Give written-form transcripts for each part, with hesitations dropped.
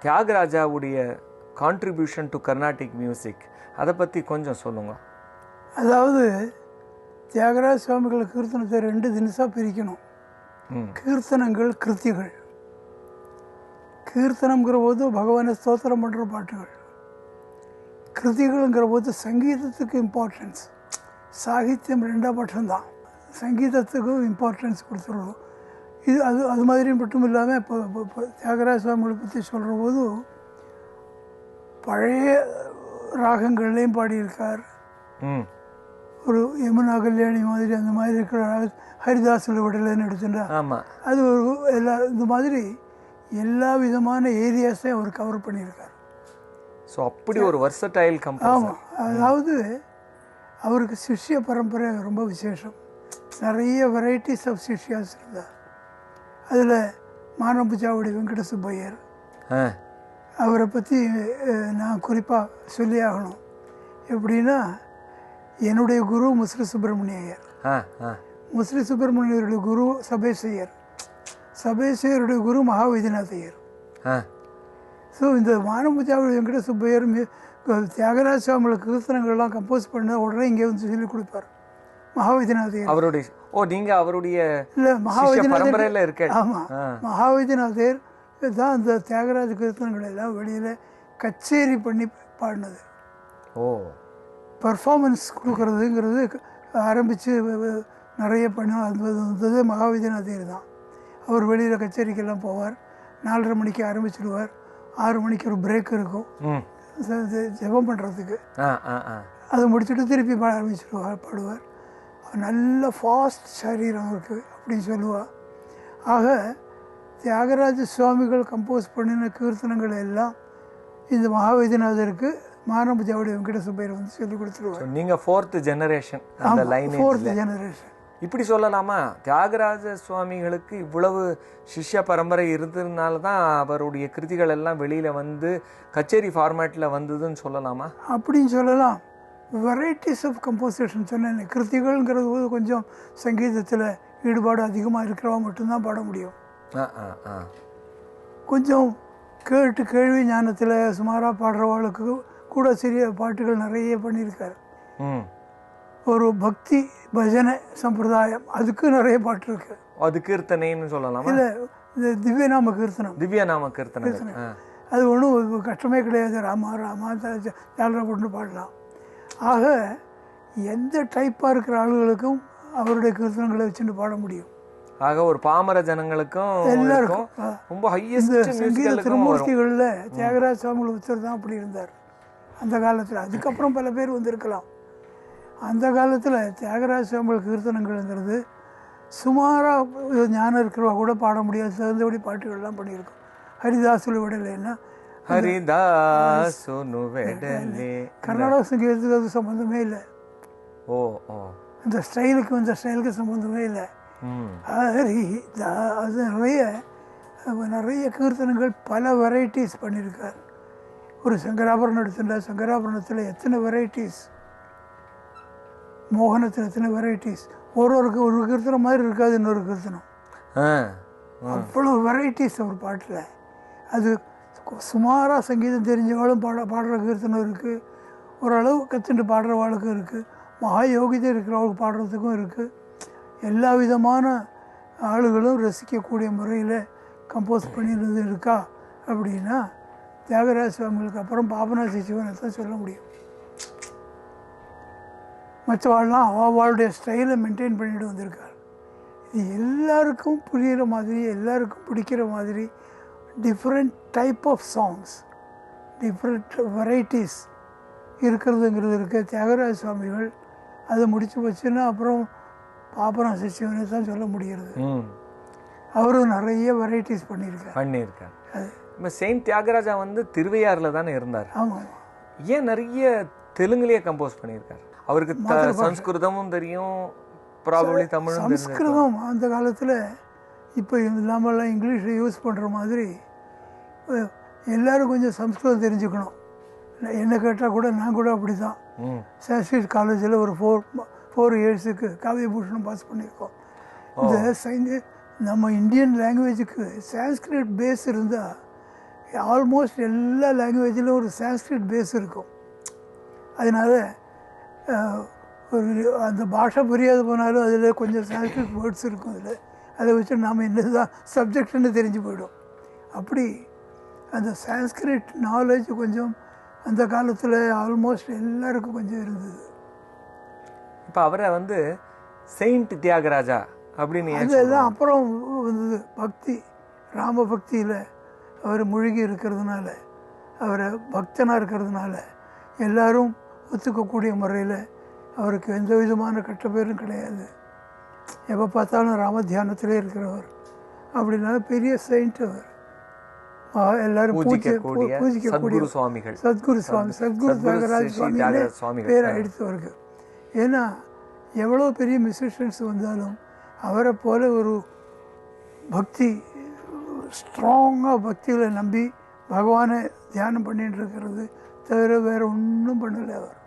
தியாகராஜாவுடைய contribution to Carnatic music அதை பற்றி கொஞ்சம் சொல்லுங்க. அதாவது தியாகராஜ சுவாமிகள் கீர்த்தனத்தை 2 தினசாக பிரிக்கணும். கீர்த்தனங்கள், கிருத்திகள். கீர்த்தனம்ங்கிற போது பகவானை ஸ்தோத்திரம் பண்ணுற பாட்டுகள். கிருதிகள்ங்கிற போது சங்கீதத்துக்கு இம்பார்ட்டன்ஸ். சாகித்யம் 2ஆம் பட்சம்தான், சங்கீதத்துக்கும் இம்பார்ட்டன்ஸ் கொடுத்துருவோம். அது மாதிரி மட்டும் இல்லாமல் இப்போ தியாகராஜ சுவாமிகளை பற்றி சொல்கிற போது பழைய ராகங்கள்லேயும் பாடியிருக்கார். ஒரு யமுனா கல்யாணி மாதிரி அந்த மாதிரி இருக்கிற ஹரிதாஸில் விடலைன்னு எடுத்துட்டா அது ஒரு இந்த மாதிரி எல்லா விதமான ஏரியாஸையும் அவர் கவர் பண்ணியிருக்கார். ஸோ அப்படி ஒரு வர்சடைல் கம்போசர். ஆமாம், அதாவது அவருக்கு சிஷ்ய பரம்பரை ரொம்ப விசேஷம். நிறைய வெரைட்டிஸ் ஆஃப் சிஷ்யாஸ் இருந்தார். அதில் மானம்புஜாவுடைய வெங்கட சுப்பையர், அவரை பற்றி நான் குறிப்பாக சொல்லி ஆகணும். எப்படின்னா, என்னுடைய குரு முஸ்ரி சுப்பிரமணியர், முஸ்ரி சுப்பிரமணியருடைய குரு சபேசையர், சபேசையருடைய குரு மகாவைத்தியநாதையர். ஸோ இந்த மானம்புஜாவுடைய வெங்கட சுப்பையர் தியாகராஜ சுவாமிகள் கீர்த்தனங்கள்லாம் கம்போஸ் பண்ண உடனே இங்கே வந்து சொல்லிக் கொடுப்பார். மகாவைத்தியநாதையர் அவருடைய இல்லை மகாவைத்தியநாதையர் இருக்க. ஆமாம், மகாவைத்தியநாதையர் தான் இந்த தியாகராஜ கீர்த்தனங்கள் எல்லாம் வெளியில் கச்சேரி பண்ணி பாடினது. பர்ஃபார்மன்ஸ் கொடுக்கறதுங்கிறது ஆரம்பித்து நிறைய பண்ண வந்தது மகாவைத்தியநாதையர் தான். அவர் வெளியில் கச்சேரிக்கெல்லாம் போவார். 4:30 மணிக்கு ஆரம்பிச்சிடுவார். 6 மணிக்கு ஒரு பிரேக் இருக்கும் ஜெபம் பண்ணுறதுக்கு. அதை முடிச்சுட்டு திருப்பி பாட பாடுவார். நல்ல ஃபாஸ்ட் சரீரம் அவருக்கு அப்படின்னு சொல்லுவாள். ஆக தியாகராஜ சுவாமிகள் கம்போஸ் பண்ணின கீர்த்தனங்கள் எல்லாம் இந்த மகாவைத்தியநாதருக்கு மானம்புஜாவுடைய வெங்கட சுப்பையர் வந்து சொல்லி கொடுத்துருவார். நீங்கள் 4th ஜெனரேஷன். 4th ஜெனரேஷன் இப்படி சொல்லலாமா? தியாகராஜ சுவாமிகளுக்கு இவ்வளவு சிஷ்ய பரம்பரை இருந்ததுனால தான் அவருடைய கிருதிகள் எல்லாம் வெளியில் வந்து கச்சேரி ஃபார்மேட்டில் வந்ததுன்னு சொல்லலாமா? அப்படின்னு சொல்லலாம். வெரைட்டிஸ் ஆஃப் கம்போசிஷன் சொன்னேன். கிருத்திகள்ங்கிறது போது கொஞ்சம் சங்கீதத்தில் ஈடுபாடு அதிகமாக இருக்கிறவங்க மட்டும்தான் பாட முடியும். கொஞ்சம் கேள்வி ஞானத்தில் சுமாராக பாடுறவாளுக்கு கூட சிறிய பாட்டுகள் நிறைய பண்ணியிருக்காரு. ஒரு பக்தி பஜனை சம்பிரதாயம், அதுக்கு நிறைய பாட்டு இருக்கு. அது கீர்த்தனைன்னு சொல்லலாம். இல்லை, இந்த திவ்யநாம கீர்த்தனம். திவ்யநாம கீர்த்தனை அது ஒன்றும் கஷ்டமே கிடையாது. ராமா ராமா ஜாலரா போட்டு பாடலாம். ஆக எந்த டைப்பாக இருக்கிற ஆளுகளுக்கும் அவருடைய கீர்த்தனங்களை வச்சுட்டு பாட முடியும். ஆக ஒரு பாமர ஜனங்களுக்கும் எல்லாருக்கும் ரொம்ப ஹையஸ்ட் சங்கீத திருமூர்த்திகளில் தியாகராஜ சுவாமிகள் ஒருத்தர் தான் அப்படி இருந்தார் அந்த காலத்தில். அதுக்கப்புறம் பல பேர் வந்திருக்கலாம். அந்த காலத்தில் தியாகராஜ சுவாமிகள் கீர்த்தனங்கள்ங்கிறது சுமாராக ஞானம் இருக்கிறவா கூட பாட முடியாது. தகுந்தபடி பாட்டுகள்லாம் பண்ணியிருக்கோம். ஹரிதாசுல விடலைன்னா கர்நாடக சங்கீதத்துக்கு அது சம்மந்தமே இல்லை. அந்த ஸ்டைலுக்கு சம்மந்தமே இல்லை. அது நிறைய கீர்த்தனங்கள் பல வெரைட்டிஸ் பண்ணியிருக்கார். ஒரு சங்கராபரணம் எடுத்துட்டா, சங்கராபரணத்தில் எத்தனை வெரைட்டிஸ், மோகனத்தில் எத்தனை வெரைட்டிஸ். ஒரு கீர்த்தனம் மாதிரி இருக்காது இன்னொரு கீர்த்தனம். அவ்வளோ வெரைட்டிஸ் ஒரு பாட்டில். அது சுமாராக சங்கீதம் தெரிஞ்சவாளும் பாடுற கீர்த்தனம் இருக்குது, ஓரளவு கற்றுட்டு பாடுறவாளுக்கும் இருக்குது, மகா யோகிதை இருக்கிறவளுக்கு பாடுறதுக்கும் இருக்குது. எல்லா விதமான ஆளுகளும் ரசிக்கக்கூடிய முறையில் கம்போஸ் பண்ணியிருந்தது இருக்கா அப்படின்னா தியாகராஜ சுவாமிகளுக்கு அப்புறம் பாபநாசி சிவனை தான் சொல்ல முடியும். மற்றவாள்லாம் அவளுடைய ஸ்டைலை மெயின்டைன் பண்ணிட்டு வந்திருக்கார். இது எல்லாருக்கும் புரிகிற மாதிரி, எல்லாருக்கும் பிடிக்கிற மாதிரி different type of songs, different varieties இருக்கிறதுங்கிறது இருக்க. தியாகராஜ சுவாமிகள் அதை முடித்து வச்சுன்னா அப்புறம் பாபநாசி சிவனை தான் சொல்ல முடிகிறது. அவரும் நிறைய வெரைட்டிஸ் பண்ணியிருக்கார். இப்போ செயின்ட் தியாகராஜா வந்து திருவையாறில் தானே இருந்தார். ஆமாம். ஏன் நிறைய தெலுங்குலேயே கம்போஸ் பண்ணியிருக்கார்? அவருக்கு சம்ஸ்கிருதமும் தெரியும், ப்ராபப்ளி தமிழும். சம்ஸ்கிருதம் அந்த காலத்தில் இப்போ நாமெல்லாம் இங்கிலீஷை யூஸ் பண்ணுற மாதிரி எல்லோரும் கொஞ்சம் சம்ஸ்கிருதம் தெரிஞ்சுக்கணும். என்ன கேட்டால் கூட நான் கூட அப்படி தான் சான்ஸ்கிரிட் காலேஜில் ஒரு 4 இயர்ஸுக்கு காவியபூஷணம் பாஸ் பண்ணியிருக்கோம். இந்த நம்ம இந்தியன் லாங்குவேஜுக்கு சான்ஸ்கிரிட் பேஸ் இருந்தால் ஆல்மோஸ்ட் எல்லா லாங்குவேஜிலும் ஒரு சான்ஸ்கிரிட் பேஸ் இருக்கும். அதனால் ஒரு அந்த பாஷை புரியாது போனாலும் அதில் கொஞ்சம் சான்ஸ்கிரிட் வேர்ட்ஸ் இருக்கும். அதில் அதை வச்சு நாம் என்னதான் சப்ஜெக்ட்னு தெரிஞ்சு போயிடும். அப்படி அந்த சான்ஸ்கிரிட் நாலேஜ் கொஞ்சம் அந்த காலத்தில் ஆல்மோஸ்ட் எல்லாருக்கும் கொஞ்சம் இருந்தது. இப்போ அவரை செயின்ட் தியாகராஜா அப்படின்னு அதெல்லாம் அப்புறம் வந்தது. பக்தி, ராம பக்தியில் அவர் மூழ்கி இருக்கிறதுனால, அவரை பக்தனாக இருக்கிறதுனால எல்லாரும் ஒத்துக்கக்கூடிய முறையில் அவருக்கு எந்த விதமான கெட்ட பேரும் கிடையாது. எப்போ பார்த்தாலும் ராம தியானத்திலே இருக்கிறவர். அப்படின்னா பெரிய செயின்ட் அவர். எல்லாரும் பூஜிக்கக்கூடிய சுவாமிகள், சத்குரு சுவாமி, சத்குரு தியாகராஜ சுவாமி பேர் எடுத்தவருக்கு. ஏன்னா எவ்வளோ பெரிய மியூசிஷியன்ஸ் வந்தாலும் அவரை போல ஒரு பக்தி, ஸ்ட்ராங்காக பக்தியில் நம்பி பகவானை தியானம் பண்ணிட்டு இருக்கிறது தவிர வேறு ஒன்றும் பண்ணலை. அவர்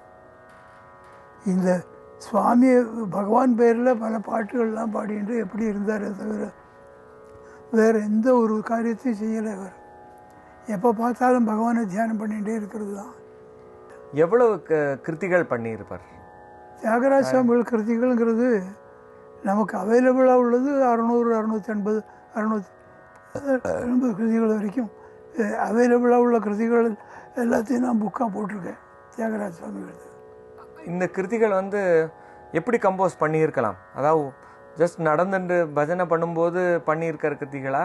இந்த சுவாமியை பகவான் பேரில் பல பாட்டுகள்லாம் பாடிட்டு எப்படி இருந்தாரே தவிர வேறு எந்த ஒரு காரியத்தையும் செய்யலை. அவர் எப்போ பார்த்தாலும் பகவானை தியானம் பண்ணிகிட்டே இருக்கிறது தான். எவ்வளவு கிருத்திகள் பண்ணியிருப்பார் தியாகராஜ சுவாமிகள்? கிருத்திகள்ங்கிறது நமக்கு அவைலபிளாக உள்ளது 600, 680, 680 கிருதிகள் வரைக்கும் அவைலபிளாக உள்ள கிருதிகள் எல்லாத்தையும் நான் புக்காக போட்டிருக்கேன். தியாகராஜ சுவாமிகள் இந்த கிருதிகள் எப்படி கம்போஸ் பண்ணியிருக்கலாம்? அதாவது ஜஸ்ட் நடந்துட்டு பஜனை பண்ணும்போது பண்ணியிருக்கிற கிருதிகளா,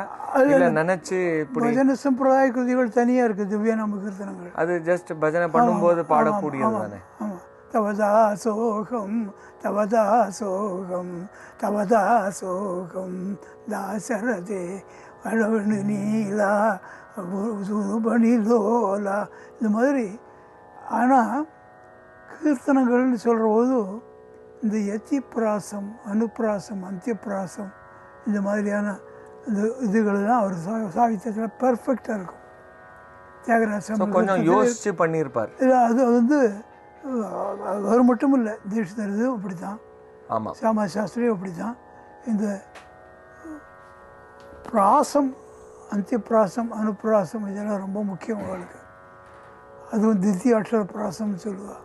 இல்லை நினச்சி பஜனை சம்பிரதாய கிருதிகள் தனியாக இருக்குது. திவ்யநாம கீர்த்தனங்கள் அது ஜஸ்ட் பஜனை பண்ணும்போது பாடக்கூடியது தானே. ஆமாம். தவதாசோகம் தவதாசோகம் தவதாசோகம் தாசரதே அழவனு நீலா பணிலோலா, இது மாதிரி. ஆனால் கீர்த்தனங்கள்னு சொல்கிற போது இந்த யத்திப்பிராசம், அனுப்பிராசம், அந்தியப்பிராசம், இந்த மாதிரியான இந்த இதுகளெல்லாம் அவர் சாகித்யத்தில் பர்ஃபெக்டாக இருக்கும். தியாகராஜ கொஞ்சம் யோசிச்சு பண்ணியிருப்பார். அது அவர் மட்டும் இல்லை, தீட்சிதரும் அப்படி தான், ஆமாம், சியாமா சாஸ்திரியும் அப்படி தான். இந்த பிராசம், அந்தியப்பிராசம், அனுப்பிராசம் இதெல்லாம் ரொம்ப முக்கியம் அவளுக்கு. அதுவும் தித்திய அக்ஷர பிராசம்னு சொல்லுவாள்.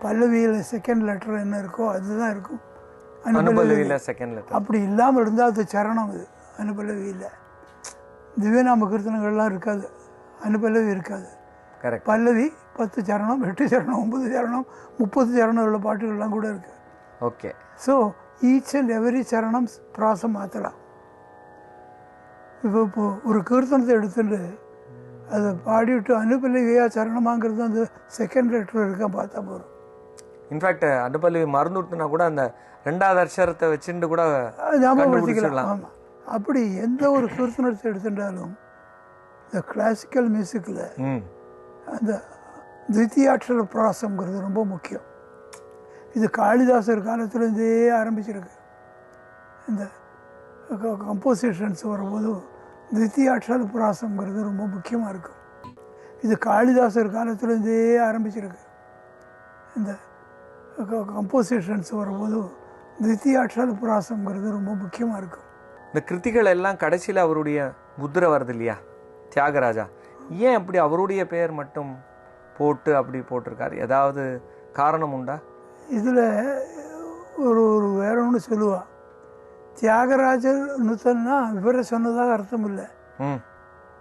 பல்லவியில் செகண்ட் லெட்டர் என்ன இருக்கோ அதுதான் இருக்கும் அனுபல்லவியில் செகண்ட் லெட்டர். அப்படி இல்லாமல் இருந்தால் அது சரணம். அது அனுபல்லவியில் திவ்யநாம கீர்த்தனங்கள்லாம் இருக்காது, அனுபல்லவி இருக்காது. கரெக்ட். பல்லவி 10 சரணம், 8 சரணம், 9 சரணம், 30 சரணம் உள்ள பாட்டுகள்லாம் கூட இருக்குது. Okay. So each and every சரணம் பிராசம் மாற்றலாம். இப்போ ஒரு கீர்த்தனத்தை எடுத்துட்டு அதை பாடிவிட்டு அனுபல்லவியா சரணமாங்கிறது அந்த செகண்ட் லெட்டர் இருக்கா பார்த்தா போகிறோம். இன்ஃபேக்ட் அனுபல்லவி மறந்துட்டுனா கூட அந்த 2வது அக்ஷரத்தை வச்சுட்டு கூட ஞாபகப்படுத்திக்கலாம். ஆமாம். அப்படி எந்த ஒரு கீர்த்தனத்தை எடுத்துட்டாலும் இந்த கிளாசிக்கல் மியூசிக்கில் அந்த தித்தியாட்சர பிராசம்ங்கிறது ரொம்ப முக்கியம். இது காளிதாசர் காலத்துலேருந்தே ஆரம்பிச்சிருக்கு. இந்த கம்போசிஷன்ஸ் வரும்போது தித்தியாட்சர பிராசம்ங்கிறது ரொம்ப முக்கியமாக இருக்கும். இது காளிதாசர் காலத்துலேருந்தே ஆரம்பிச்சிருக்கு. இந்த கம்போசிஷன்ஸ் வரும்போது தித்தியாட்சர பிராசம்ங்கிறது ரொம்ப முக்கியமாக இருக்கும். இந்த கிருத்திகள் எல்லாம் கடைசியில் அவருடைய முத்திரை வருது இல்லையா, தியாகராஜா. ஏன் அப்படி அவருடைய பெயர் மட்டும் போட்டு அப்படி போட்டிருக்காரு? ஏதாவது காரணம் உண்டா? இதில் ஒரு வேற ஒன்று சொல்லுவாள். தியாகராஜர் நுத்தன்னா இவரை சொன்னதாக அர்த்தம் இல்லை.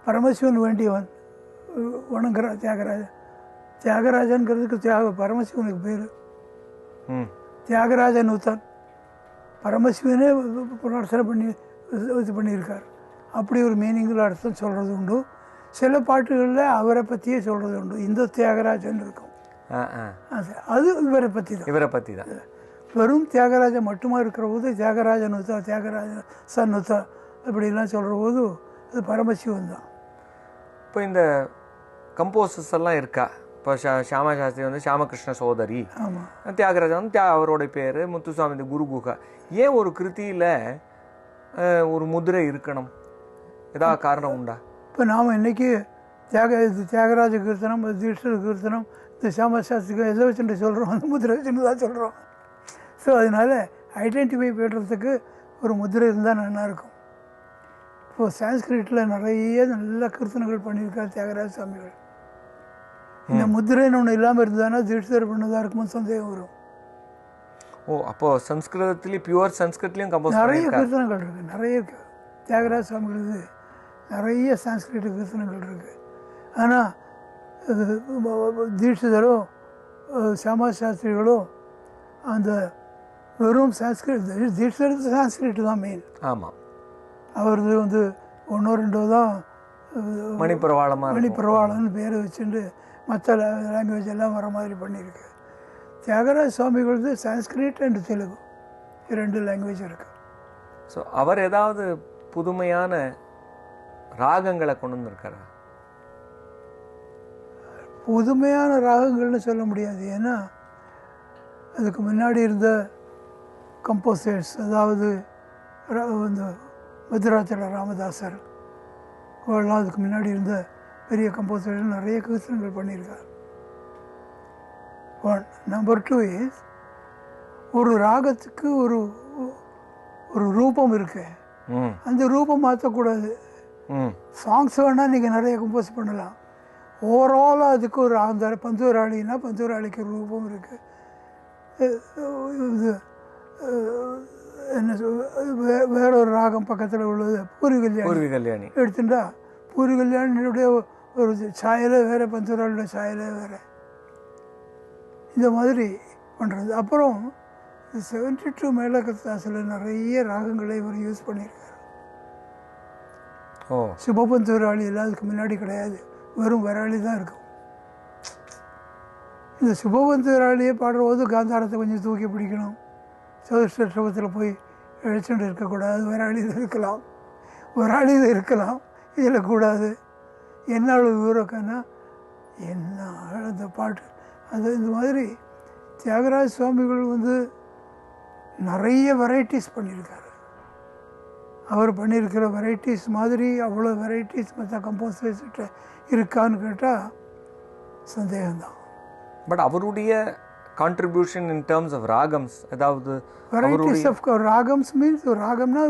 பரமசிவன் வேண்டியவன் வணங்குற தியாகராஜன். தியாகராஜன்கிறதுக்கு பரமசிவனுக்கு பேர். தியாகராஜ நூத்தன் பரமசிவனே பிரார்த்தனை பண்ணி இது பண்ணியிருக்கார். அப்படி ஒரு மீனிங்கில் அர்த்தம் சொல்கிறது உண்டு. சில பாட்டுகளில் அவரை பற்றியே சொல்கிறது உண்டு. இந்த தியாகராஜன் இருக்கும், அது இவரை பற்றி தான். இவரை பற்றி தான். வெறும் தியாகராஜன் மட்டுமா இருக்கிற போது தியாகராஜ நுத்தா, தியாகராஜ சன்னுத்தா இப்படிலாம் சொல்கிற போது அது பரமசிவன் தான். இப்போ இந்த கம்போசர்ஸ் எல்லாம் இருக்கா? இப்போ ஷியாமா சாஸ்திரி ஷியாமகிருஷ்ண சோதரி, ஆமாம். தியாகராஜன் அவருடைய பேர், முத்துசுவாமி குருகுகா. ஏன் ஒரு கிருத்தியில் ஒரு முதிரை இருக்கணும்? ஏதாவது காரணம் உண்டா? இப்போ நாம் இன்றைக்கி தியாகராஜ கீர்த்தனம், தீட்சர கீர்த்தனம், இந்த ஷியாமா சாஸ்திரி எதை வச்சுட்டு சொல்கிறோம், அந்த முதிரை வச்சுட்டு தான் சொல்கிறோம். ஸோ அதனால் ஐடென்டிஃபை பண்ணுறதுக்கு ஒரு முதிரை இருந்தால் நல்லாயிருக்கும். இப்போது சான்ஸ்கிரிட்டில் நிறைய நல்ல கீர்த்தனைகள் பண்ணியிருக்கார் தியாகராஜ சுவாமிகள். இந்த முத்திரைன்னு ஒன்று இல்லாமல் இருந்ததுன்னா தீட்சிதர் பண்ணதாக இருக்கும்போது சந்தேகம் வரும். ஓ, அப்போது சம்ஸ்கிருதத்துலேயும் பியூர் சன்ஸ்கிருத்லேயும் கம்போஸ் நிறைய கீர்த்தனைகள் இருக்குது, நிறைய இருக்குது. தியாகராஜ சுவாமிகளுக்கு நிறைய சான்ஸ்கிரிட் கீர்த்தனைகள் இருக்குது. ஆனால் தீட்சிதரோ சியாமா சாஸ்திரிகளோ அந்த வெறும் சான்ஸ்கிரிட், தீட்சிதருக்கு சான்ஸ்கிரிட் தான் மெயின். ஆமாம், அவரது வந்து ஒன்றோ ரெண்டோ தான் மணிப்பிரவாளம்னு பேர் வச்சுட்டு மற்ற லாங்குவேஜ் எல்லாம் வர மாதிரி பண்ணியிருக்கு. தியாகராஜ சுவாமிகளது சான்ஸ்கிரிட் அண்ட் தெலுங்கு 2 லாங்குவேஜ் இருக்குது. ஸோ அவர் ஏதாவது புதுமையான ராகங்களை கொண்டு வந்திருக்காரா? புதுமையான ராகங்கள்னு சொல்ல முடியாது. ஏன்னா அதுக்கு முன்னாடி இருந்த கம்போசர்ஸ், அதாவது இந்த மதுராச்சல ராமதாசர் அவெல்லாம் அதுக்கு முன்னாடி இருந்த பெரிய கம்போசர்கள் நிறைய கீர்த்தனைகள் பண்ணியிருக்கார். 1. நம்பர் 2 இஸ் ஒரு ராகத்துக்கு ஒரு ஒரு ரூபம் இருக்கு, அந்த ரூபம் மாற்றக்கூடாது. சாங்ஸ் வேணால் நீங்கள் நிறைய கம்போஸ் பண்ணலாம். ஓவராலாக அதுக்கு ஒரு அந்த பந்தூராளின்னா பந்தூராளிக்கு ஒரு ரூபம் இருக்குது. இது என்ன வேறொரு ராகம் பக்கத்தில் உள்ளது பூரி கல்யாணி எடுத்துட்டா பூரி கல்யாணியுடைய ஒரு சாயலே வேறு, பந்தூராளியோட சாயலே வேறு. இந்த மாதிரி பண்ணுறது. அப்புறம் 72 மேலகத்தாசில் நிறைய ராகங்களை இவர் யூஸ் பண்ணியிருக்காரு. சுபபந்தூராளி எல்லாம் அதுக்கு முன்னாடி கிடையாது, வெறும் வராளி தான் இருக்கும். இந்த சுபபந்தூராளியை பாடுறபோது காந்தாரத்தை கொஞ்சம் தூக்கி பிடிக்கணும், சதுஷ்டபத்தில் போய் எழுச்சுட்டு இருக்கக்கூடாது. வராளியில் இருக்கலாம், வராளியில் இருக்கலாம், இதில் கூடாது. என்ன அளவு ஊரக்கன்னா என்ன அந்த பாட்டு அது. இந்த மாதிரி தியாகராஜ சுவாமிகள் வந்து நிறைய வெரைட்டிஸ் பண்ணியிருக்காரு. அவர் பண்ணியிருக்கிற வெரைட்டிஸ் மாதிரி அவ்வளோ வெரைட்டிஸ் மற்ற கம்போசர்ஸ்கிட்ட இருக்கான்னு கேட்டால் சந்தேகம்தான். பட் அவருடைய கான்ட்ரிபியூஷன் இன் டர்ம்ஸ் ஆஃப் ராகம்ஸ் ஏதாவது வெரைட்டிஸ் ஆஃப் ராகம்ஸ் மீன்ஸ் ராகம்னா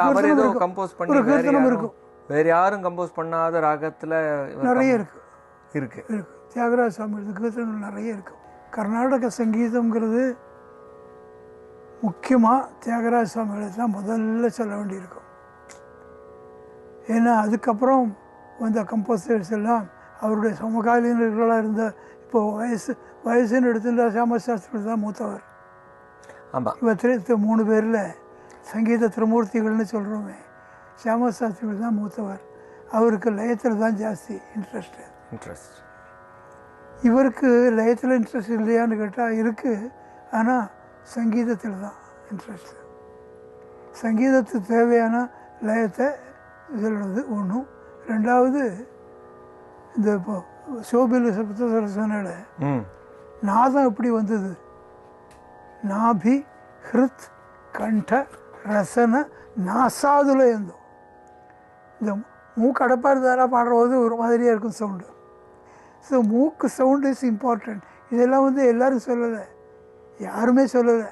அவர் ஏதோ கம்போஸ் பண்ணி வேறு யாரும் கம்போஸ் பண்ணாத ராகத்தில் நிறைய இருக்கு. தியாகராஜ சுவாமிகளுக்கு கீர்த்தனைகள் நிறைய இருக்குது. கர்நாடக சங்கீதங்கிறது முக்கியமாக தியாகராஜ சுவாமிகளை தான் முதல்ல சொல்ல வேண்டியிருக்கும். ஏன்னா அதுக்கப்புறம் வந்த கம்போசர்ஸ் எல்லாம் அவருடைய சமகாலீனர்களாக இருந்த, இப்போது வயசுன்னு எடுத்துட்டா சியாமா சாஸ்திரி தான் மூத்தவர். ஆமாம், இவர் 3 பேரில் சங்கீத திருமூர்த்திகள்னு சொல்கிறோமே, சியாமா சாஸ்திரி தான் மூத்தவர். அவருக்கு லயத்தில் தான் ஜாஸ்தி இன்ட்ரெஸ்ட். இவருக்கு லயத்தில் இன்ட்ரெஸ்ட் இல்லையான்னு கேட்டால் இருக்குது, ஆனால் சங்கீதத்தில் தான் இன்ட்ரெஸ்ட். சங்கீதத்துக்கு தேவையான லயத்தை சொல்கிறது ஒன்றும். 2வது இந்த இப்போ சோபில் சப்தசரசனோட நாதம் எப்படி வந்தது, நாபி ஹிருத் கண்ட ரசன நாசாதுல இருந்தோம். இந்த மூக்கு அடப்பாக இருந்தாலும் பாடுறபோது ஒரு மாதிரியாக இருக்கும் சவுண்டு. ஸோ மூக்கு சவுண்டு இஸ் இம்பார்ட்டண்ட். இதெல்லாம் வந்து எல்லோரும் சொல்லலை, யாருமே சொல்லலை.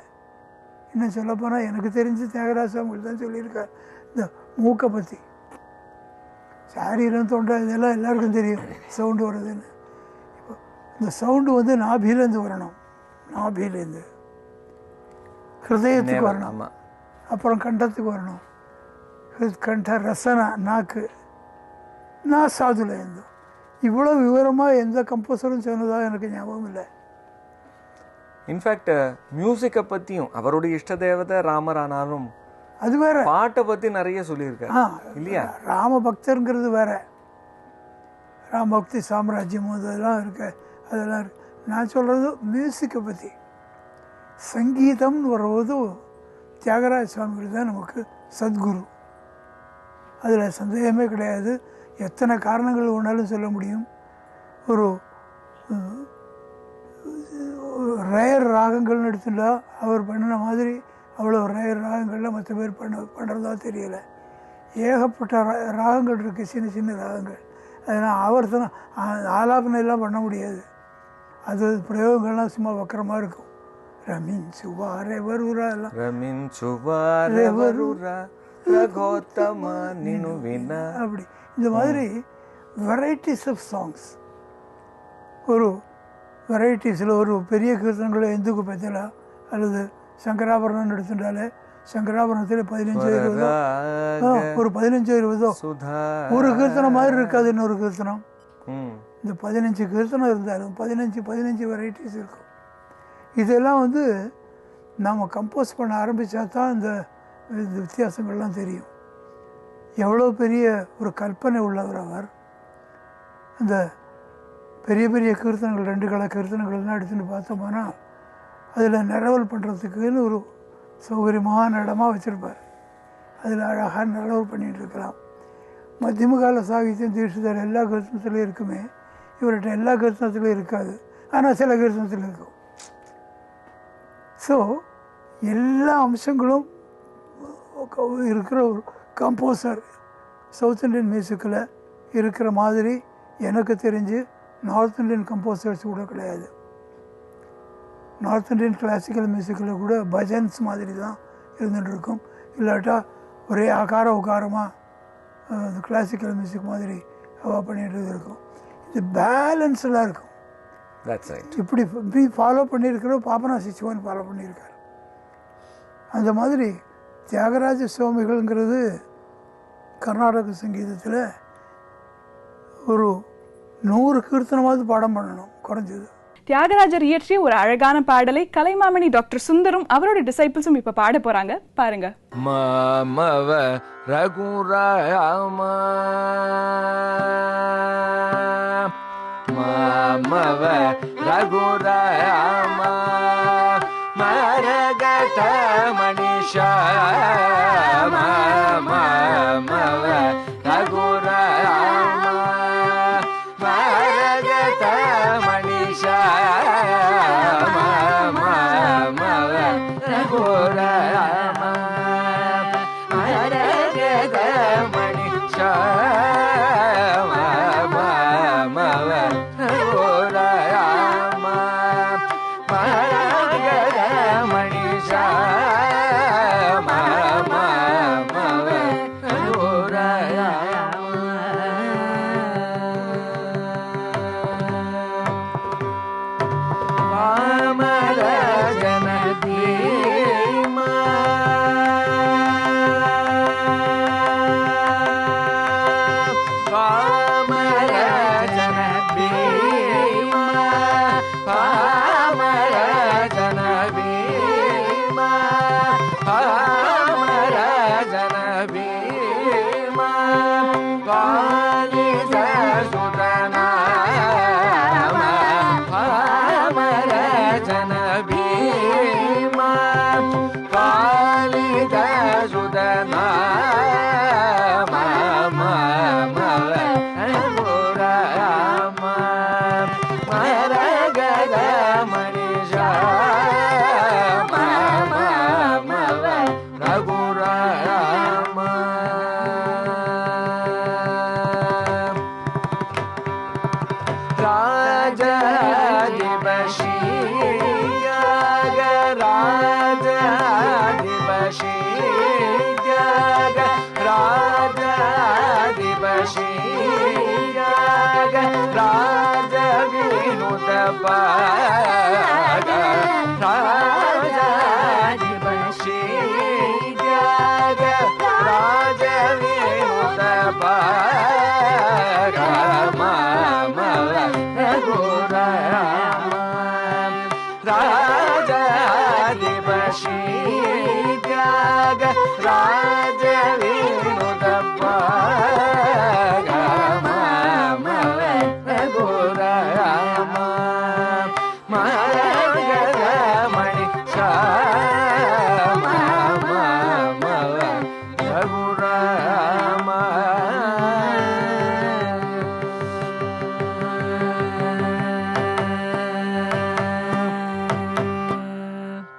இன்னும் சொல்லப்போனால் எனக்கு தெரிஞ்சு தியாகராஜ சுவாமிகள் தான் சொல்லியிருக்கார் இந்த மூக்கை பற்றி. சாரீரம் தொண்டை இதெல்லாம் எல்லாருக்கும் தெரியும் சவுண்டு வருதுன்னு. இப்போ இந்த சவுண்டு வந்து நாபிலேருந்து வரணும், நாபிலேருந்து ஹிருதயத்துக்கு வரணும், அப்புறம் கண்டத்துக்கு வரணும். கண்ட ரசனா நாக்கு நாசாதுலேருந்து. இவ்வளோ விவரமாக எந்த கம்போசரும் சொன்னதாக எனக்கு ஞாபகம் இல்லை. இன்ஃபேக்ட் மியூசிக்கை பற்றியும் அவருடைய இஷ்ட தேவதை ராமர் ஆனாலும் அது வேற, பாட்டை பற்றி நிறைய சொல்லியிருக்காரு இல்லையா. ராம பக்தருங்கிறது வேற, ராமபக்தி சாம்ராஜ்யம் அதெல்லாம் இருக்கு, அதெல்லாம் இருக்கு. நான் சொல்கிறது மியூசிக்கை பற்றி. சங்கீதம்னு வரும்போது தியாகராஜ சுவாமிகள் தான் நமக்கு சத்குரு, அதில் சந்தேகமே கிடையாது. எத்தனை காரணங்கள் ஒன்றாலும் சொல்ல முடியும். ஒரு ரேர் ராகங்கள்னு எடுத்துட்டா அவர் பண்ணின மாதிரி அவ்வளோ ரேர் ராகங்களில் மற்ற பேர் பண்ணுறதா தெரியலை. ஏகப்பட்ட ராகங்கள் இருக்குது, சின்ன சின்ன ராகங்கள். அதனால் ஆவர்த்தனம் ஆலாபனை எல்லாம் பண்ண முடியாது. அது பிரயோகங்கள்லாம் சும்மா வக்கரமாக இருக்கும். ரமின் சுவா ரெவருரா எல்லாம் ரமின் சுவா ரெவருரா ரகோத்தமா நினுவின. அப்படி இந்த மாதிரி வெரைட்டிஸ் ஆஃப் சாங்ஸ். ஒரு வெரைட்டிஸில் ஒரு பெரிய கீர்த்தனங்களை எந்துக்கு பெற்றல அல்லது சங்கராபரணம் எடுத்துட்டாலே சங்கராபரணத்தில் 15-20 ஒரு 15-20 ஒரு கீர்த்தனம் மாதிரி இருக்காது இன்னொரு கீர்த்தனம். இந்த 15 கீர்த்தனம் இருந்தாலும் 15 வெரைட்டிஸ் இருக்கும். இதெல்லாம் வந்து நாம் கம்போஸ் பண்ண ஆரம்பித்தா தான் இந்த வித்தியாசங்கள்லாம் தெரியும். எவ்வளோ பெரிய ஒரு கற்பனை உள்ளவர் அவர். அந்த பெரிய பெரிய கீர்த்தனங்கள் 2 கலை கீர்த்தனங்கள்லாம் எடுத்துகிட்டு பார்த்தோம்னா அதில் நிரவல் பண்ணுறதுக்குன்னு ஒரு சௌகரியமான இடமா வச்சுருப்பார். அதில் அழகாக நிரவல் பண்ணிகிட்டு இருக்கலாம். மத்தியமகால சாகித்யம் தீட்சிதர் எல்லா கீர்த்தனத்துலையும் இருக்குமே, இவர்கிட்ட எல்லா கீர்த்தனத்துலையும் இருக்காது, ஆனால் சில கீர்த்தனத்தில் இருக்கும். ஸோ எல்லா அம்சங்களும் இருக்கிற ஒரு கம்போசர் சவுத் இண்டியன் மியூசிக்கில் இருக்கிற மாதிரி எனக்கு தெரிஞ்சு நார்த் இண்டியன் கம்போசர்ஸ் கூட கிடையாது. நார்த் இண்டியன் கிளாசிக்கல் மியூசிக்கில் கூட பஜன்ஸ் மாதிரி தான் இருந்துகிட்டு இருக்கும். இல்லாட்டா ஒரே ஆகார உகாரமாக கிளாசிக்கல் மியூசிக் மாதிரி பண்ணிகிட்டு இருக்கும். இது பேலன்ஸ்டாக இருக்கும். இப்படி ஃபாலோ பண்ணியிருக்கிற பாபனா சிச்சுவன் ஃபாலோ பண்ணியிருக்கார். அந்த மாதிரி தியாகராஜ சுவாமிகள்ங்கிறது கர்நாடக சங்கீதத்தில் ஒரு 100 கீர்த்தனமாவது பாடம் பண்ணணும் குறைஞ்சது. தியாகராஜர் இயற்றிய ஒரு அழகான பாடலை கலைமாமணி டாக்டர் சுந்தரும் அவரோட டிசைபிள்ஸும் இப்ப பாட போறாங்க, பாருங்க. மமவ ரகுராம மமவ ரகுராம மரகத மணிஷா மமவ ரகுராம மரகத மணிஷா மமவ ரகுராம மரகத மணிஷா மமவ ரகுராம மரகத மணிஷா மமவ ரகுராம Mara